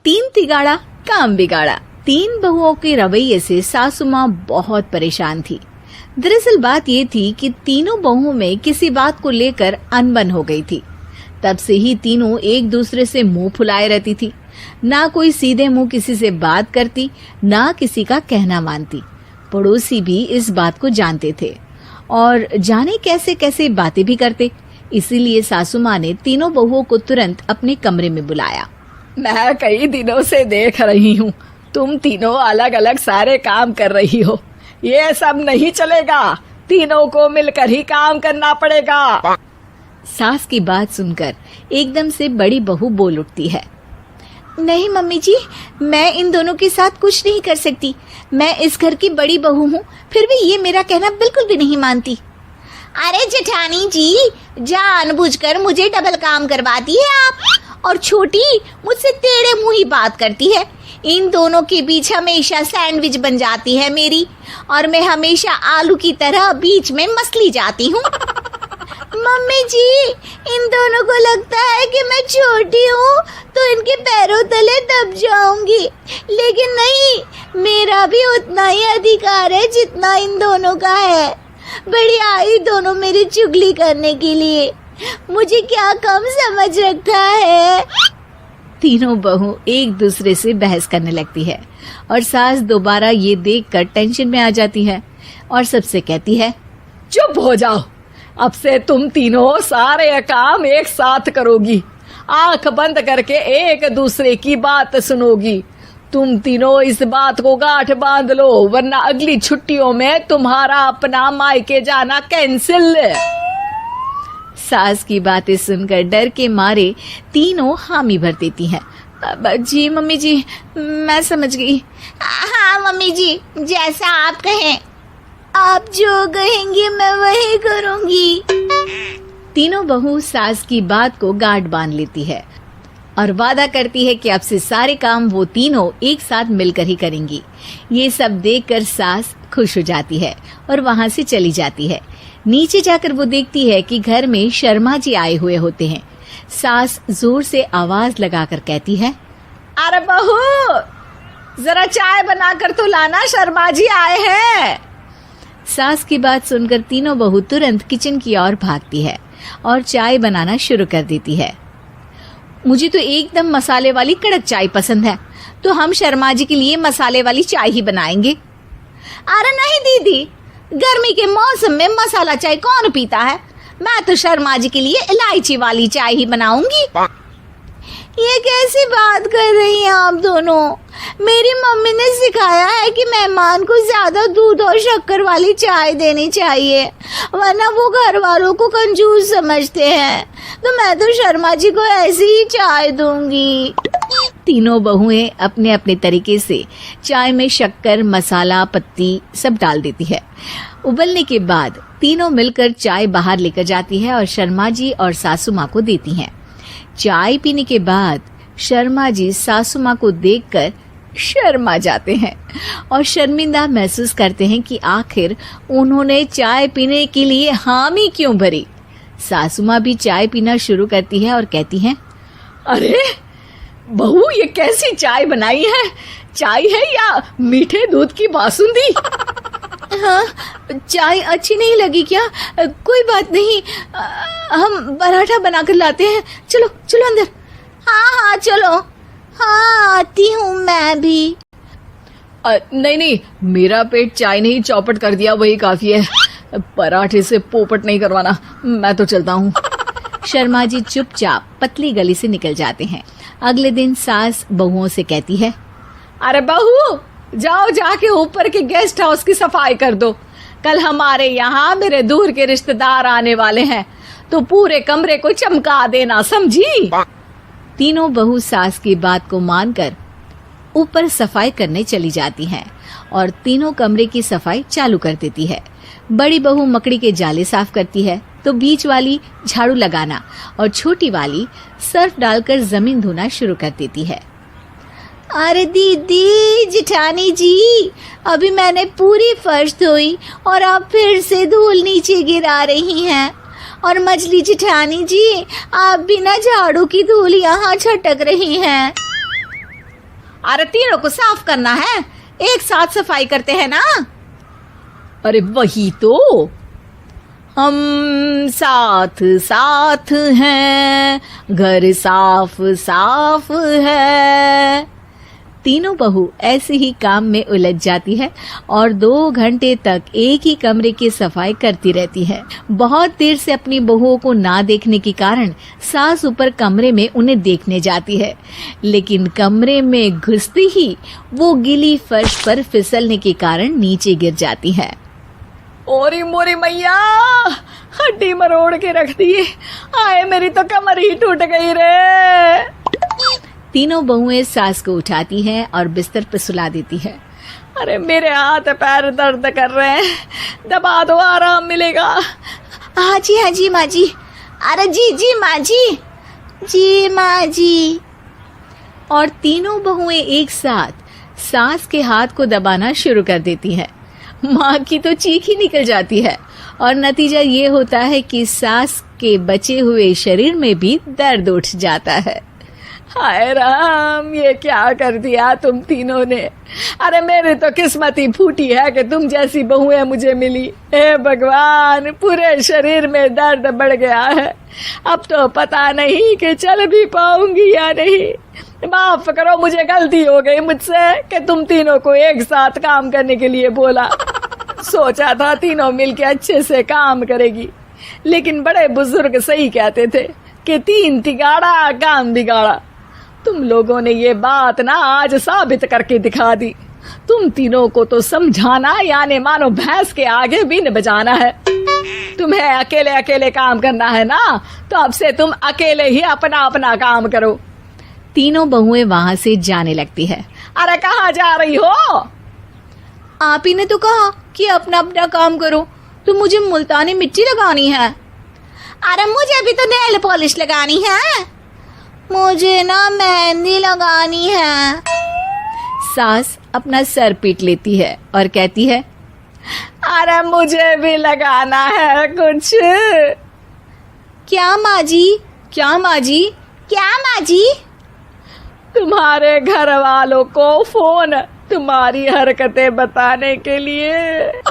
तीन तिगाड़ा काम बिगाड़ा। तीन बहुओं के रवैये से सासू माँ बहुत परेशान थी। दरअसल बात ये थी कि तीनों बहुओं में किसी बात को लेकर अनबन हो गई थी। तब से ही तीनों एक दूसरे से मुंह फुलाए रहती थी। ना कोई सीधे मुंह किसी से बात करती, ना किसी का कहना मानती। पड़ोसी भी इस बात को जानते थे और जाने कैसे कैसे बातें भी करते। इसीलिए सासू माँ ने तीनों बहुओं को तुरंत अपने कमरे में बुलाया। मैं कई दिनों से देख रही हूँ, तुम तीनों अलग अलग सारे काम कर रही हो। ये सब नहीं चलेगा, तीनों को मिलकर ही काम करना पड़ेगा। सास की बात सुनकर एकदम से बड़ी बहू बोल उठती है। नहीं मम्मी जी, मैं इन दोनों के साथ कुछ नहीं कर सकती। मैं इस घर की बड़ी बहू हूँ, फिर भी ये मेरा कहना बिल्कुल भी नहीं मानती। अरे जेठानी जी, जानबूझकर मुझे डबल काम करवाती है आप। और छोटी मुझसे टेढ़े मुंह ही बात करती है। इन दोनों के बीच हमेशा सैंडविच बन जाती है मेरी, और मैं हमेशा आलू की तरह बीच में मसली जाती हूँ। मम्मी जी, इन दोनों को लगता है कि मैं छोटी हूँ तो इनके पैरों तले दब जाऊंगी, लेकिन नहीं, मेरा भी उतना ही अधिकार है जितना इन दोनों का है। बड़ी आई दोनों मेरी चुगली करने के लिए, मुझे क्या कम समझ रखा है। तीनों बहू एक दूसरे से बहस करने लगती है और सास दोबारा ये देखकर टेंशन में आ जाती है और सबसे कहती है, चुप हो जाओ, अब से तुम तीनों सारे काम एक साथ करोगी, आंख बंद करके एक दूसरे की बात सुनोगी। तुम तीनों इस बात को गांठ बांध लो, वरना अगली छुट्टियों में तुम्हारा अपना मायके जाना कैंसिल। सास की बातें सुनकर डर के मारे तीनों हामी भर देती हैं। जी मम्मी जी, मैं समझ गई। हाँ मम्मी जी, जैसा आप कहें। आप जो कहेंगी मैं वही करूंगी। तीनों बहू सास की बात को गांठ बांध लेती है और वादा करती है कि अब से सारे काम वो तीनों एक साथ मिलकर ही करेंगी। ये सब देखकर सास खुश हो जाती है और वहां से चली जाती है। नीचे जाकर वो देखती है कि घर में शर्मा जी आए हुए होते हैं। सास जोर से आवाज लगाकर कहती है, अरे बहू, जरा चाय बनाकर तो लाना, शर्मा जी आए हैं। सास की बात सुनकर तीनों बहू तुरंत किचन की ओर भागती है और चाय बनाना शुरू कर देती है। मुझे तो एकदम मसाले वाली कड़क चाय पसंद है, तो हम शर्मा जी के लिए मसाले वाली चाय ही बनाएंगे। अरे नहीं दीदी, गर्मी के मौसम में मसाला चाय कौन पीता है? मैं तो शर्मा जी के लिए इलायची वाली चाय ही बनाऊंगी। ये कैसी बात कर रही हैं आप दोनों? मेरी मम्मी ने सिखाया है कि मेहमान को ज्यादा दूध और शक्कर वाली चाय देनी चाहिए, वरना वो घर वालों को कंजूस समझते हैं। तो मैं तो शर्मा जी को ऐसी ही चाय दूंगी। तीनों बहुएं अपने अपने तरीके से चाय में शक्कर, मसाला, पत्ती सब डाल देती है। उबलने के बाद तीनों मिलकर चाय बाहर लेकर जाती है और शर्मा जी और सासू माँ को देती हैं। चाय पीने के बाद शर्मा जी सासू माँ को देखकर शर्मा जाते हैं और शर्मिंदा महसूस करते हैं कि आखिर उन्होंने चाय पीने के लिए हामी क्यों भरी। सासू माँ भी चाय पीना शुरू करती है और कहती हैं, अरे बहू, ये कैसी चाय बनाई है? चाय है या मीठे दूध की बासुंदी? हाँ, चाय अच्छी नहीं लगी क्या? कोई बात नहीं, हम पराठा बनाकर लाते हैं। चलो चलो अंदर। हाँ चलो। हाँ, आती हूँ मैं भी। नहीं, मेरा पेट चाय ने ही चौपट कर दिया, वही काफी है। पराठे से पोपट नहीं करवाना, मैं तो चलता हूँ। शर्मा जी चुपचाप पतली गली से निकल जाते हैं। अगले दिन सास बहुओं से कहती है, अरे बहू, जाओ जाके ऊपर के गेस्ट हाउस की सफाई कर दो। कल हमारे यहाँ मेरे दूर के रिश्तेदार आने वाले हैं, तो पूरे कमरे को चमका देना, समझी? तीनों बहू सास की बात को मानकर ऊपर सफाई करने चली जाती हैं और तीनों कमरे की सफाई चालू कर देती है। बड़ी बहू मकड़ी के जाले साफ करती है, तो बीच वाली झाड़ू लगाना और छोटी वाली सर्फ डालकर जमीन धोना शुरू कर देती है। अरे दीदी, जेठानी जी, अभी मैंने पूरी फर्श धोई और आप फिर से धूल नीचे गिरा रही हैं। और मछली जेठानी जी, आप बिना झाड़ू की धूल यहाँ छटक रही हैं। अरे तीनों को साफ करना है, एक साथ सफाई करते हैं ना। अरे वही तो, हम साथ साथ हैं, घर साफ साफ है। तीनों बहू ऐसे ही काम में उलझ जाती है और 2 घंटे तक एक ही कमरे की सफाई करती रहती है। बहुत देर से अपनी बहुओं को ना देखने के कारण सास ऊपर कमरे में उन्हें देखने जाती है, लेकिन कमरे में घुसती ही वो गीली फर्श पर फिसलने के कारण नीचे गिर जाती है। ओरी मोरी मैया, हड्डी मरोड़ के रख दी। आए मेरी तो कमर ही टूट गई रे। तीनों बहुएं सास को उठाती हैं और बिस्तर पर सुला देती है। अरे मेरे हाथ पैर दर्द कर रहे हैं, दबा दो आराम मिलेगा। हाँ जी माँ जी। अरे जी माँ जी, जी माँ जी। और तीनों बहुएं एक साथ सास के हाथ को दबाना शुरू कर देती हैं। माँ की तो चीख ही निकल जाती है और नतीजा ये होता है कि सास के बचे हुए शरीर में भी दर्द उठ जाता है। हाय राम, ये क्या कर दिया तुम तीनों ने। अरे मेरी तो किस्मत ही फूटी है कि तुम जैसी बहुएं मुझे मिली। हे भगवान, पूरे शरीर में दर्द बढ़ गया है। अब तो पता नहीं कि चल भी पाऊंगी या नहीं। माफ करो, मुझे गलती हो गई मुझसे कि तुम तीनों को एक साथ काम करने के लिए बोला। सोचा था तीनों मिलके अच्छे से काम करेगी, लेकिन बड़े बुजुर्ग सही कहते थे कि 3 तिगाड़ा काम बिगाड़ा। तुम लोगों ने ये बात ना आज साबित करके दिखा दी। तुम तीनों को तो समझाना यानी मानो भैंस के आगे बीन बजाना है। तुम्हें अकेले अकेले काम करना है ना, तो अब से तुम अकेले ही अपना अपना काम करो। तीनों बहुएं वहां से जाने लगती है। अरे कहाँ जा रही हो? आप ही ने तो कहा कि अपना अपना काम तो मुझे मुल्तानी मिट्टी लगानी है। अरे मुझे भी तो नेल पॉलिश लगानी है, मुझे ना मेहंदी लगानी है। सास अपना सर पीट लेती है और कहती है, अरे मुझे भी लगाना है कुछ। क्या माँ जी? क्या माँ जी? क्या माँ जी? तुम्हारे घर वालों को फोन तुम्हारी हरकतें बताने के लिए।